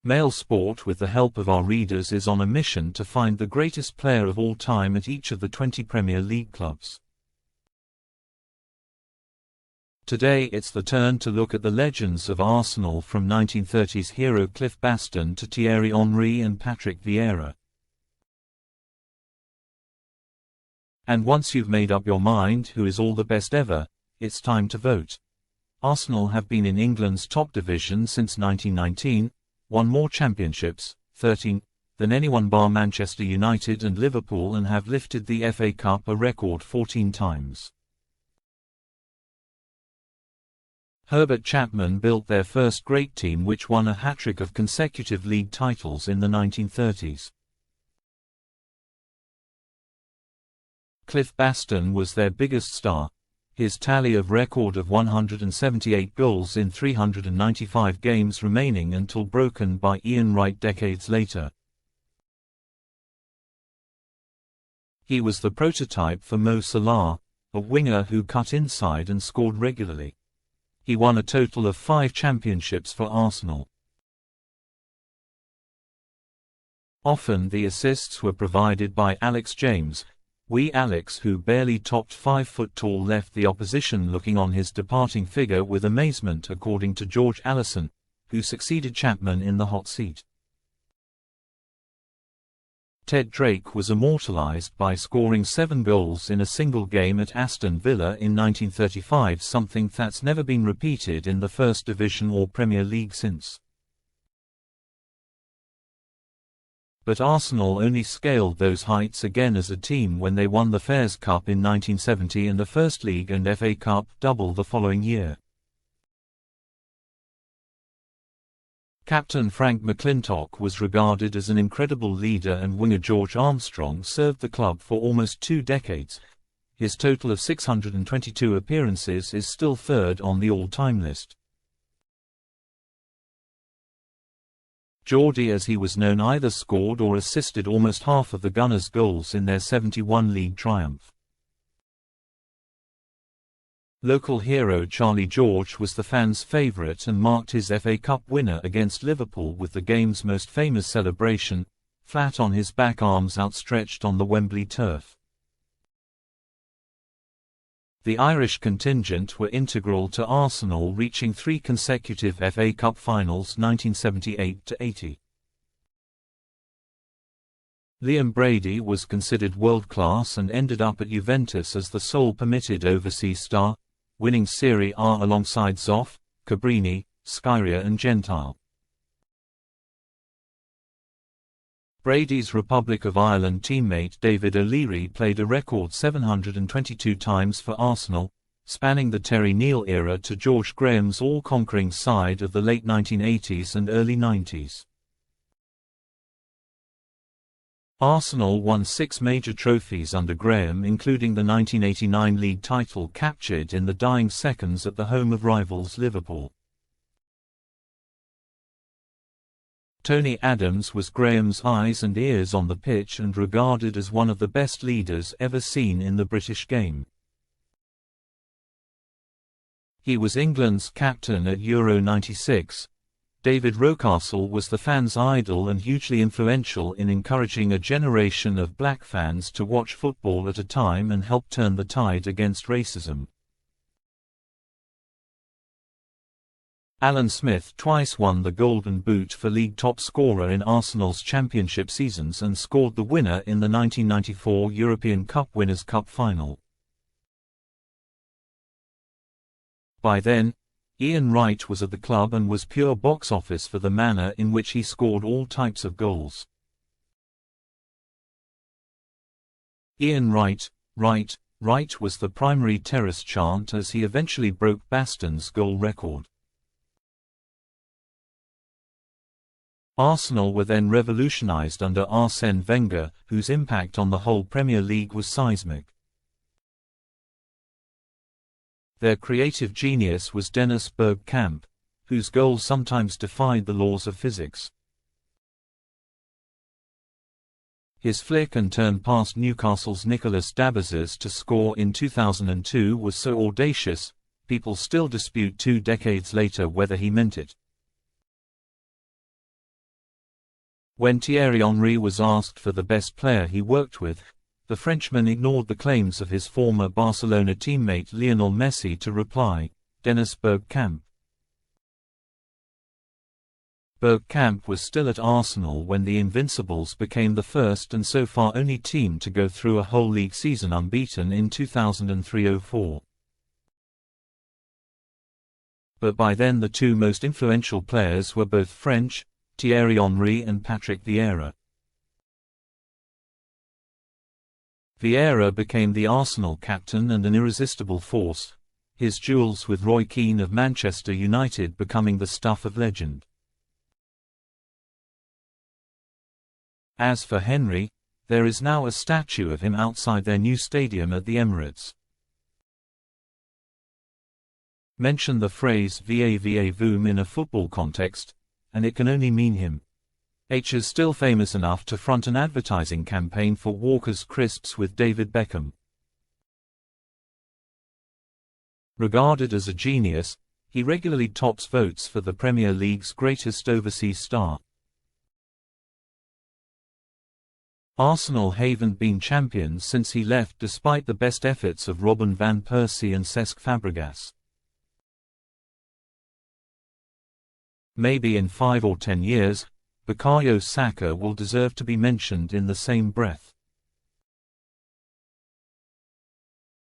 Mail Sport, with the help of our readers, is on a mission to find the greatest player of all time at each of the 20 Premier League clubs. Today it's the turn to look at the legends of Arsenal, from 1930s hero Cliff Bastin to Thierry Henry and Patrick Vieira. And once you've made up your mind who is all the best ever, it's time to vote. Arsenal have been in England's top division since 1919, won more championships, 13, than anyone bar Manchester United and Liverpool, and have lifted the FA Cup a record 14 times. Herbert Chapman built their first great team, which won a hat-trick of consecutive league titles in the 1930s. Cliff Bastin was their biggest star. His tally of record of 178 goals in 395 games remaining until broken by Ian Wright decades later. He was the prototype for Mo Salah, a winger who cut inside and scored regularly. He won a total of 5 championships for Arsenal. Often the assists were provided by Alex James. Wee Alex, who barely topped 5 foot tall, left the opposition looking on his departing figure with amazement, according to George Allison, who succeeded Chapman in the hot seat. Ted Drake was immortalized by scoring 7 goals in a single game at Aston Villa in 1935, something that's never been repeated in the First Division or Premier League since. But Arsenal only scaled those heights again as a team when they won the Fairs Cup in 1970 and the First League and FA Cup double the following year. Captain Frank McLintock was regarded as an incredible leader, and winger George Armstrong served the club for almost 2 decades. His total of 622 appearances is still third on the all-time list. Geordie, as he was known, either scored or assisted almost half of the Gunners' goals in their 71 league triumph. Local hero Charlie George was the fans' favourite and marked his FA Cup winner against Liverpool with the game's most famous celebration, flat on his back, arms outstretched on the Wembley turf. The Irish contingent were integral to Arsenal reaching 3 consecutive FA Cup finals, 1978–80. Liam Brady was considered world-class and ended up at Juventus as the sole permitted overseas star, winning Serie A alongside Zoff, Cabrini, Scirea and Gentile. Brady's Republic of Ireland teammate David O'Leary played a record 722 times for Arsenal, spanning the Terry Neal era to George Graham's all-conquering side of the late 1980s and early 90s. Arsenal won 6 major trophies under Graham, including the 1989 league title captured in the dying seconds at the home of rivals Liverpool. Tony Adams was Graham's eyes and ears on the pitch and regarded as one of the best leaders ever seen in the British game. He was England's captain at Euro '96. David Rocastle was the fans' idol and hugely influential in encouraging a generation of black fans to watch football at a time and help turn the tide against racism. Alan Smith twice won the Golden Boot for league top scorer in Arsenal's championship seasons and scored the winner in the 1994 European Cup Winners' Cup final. By then, Ian Wright was at the club and was pure box office for the manner in which he scored all types of goals. Ian Wright, Wright, Wright was the primary terrace chant as he eventually broke Bastin's goal record. Arsenal were then revolutionised under Arsène Wenger, whose impact on the whole Premier League was seismic. Their creative genius was Dennis Bergkamp, whose goals sometimes defied the laws of physics. His flick and turn past Newcastle's Nicolas Dabizes to score in 2002 was so audacious, people still dispute 2 decades later whether he meant it. When Thierry Henry was asked for the best player he worked with, the Frenchman ignored the claims of his former Barcelona teammate Lionel Messi to reply, Dennis Bergkamp. Bergkamp was still at Arsenal when the Invincibles became the first and so far only team to go through a whole league season unbeaten in 2003-04. But by then the two most influential players were both French, Thierry Henry and Patrick Vieira. Vieira became the Arsenal captain and an irresistible force, his duels with Roy Keane of Manchester United becoming the stuff of legend. As for Henry, there is now a statue of him outside their new stadium at the Emirates. Mention the phrase "va-va-voom" in a football context, and it can only mean him. H is still famous enough to front an advertising campaign for Walker's Crisps with David Beckham. Regarded as a genius, he regularly tops votes for the Premier League's greatest overseas star. Arsenal haven't been champions since he left despite the best efforts of Robin van Persie and Cesc Fabregas. Maybe in 5 or 10 years, Bukayo Saka will deserve to be mentioned in the same breath.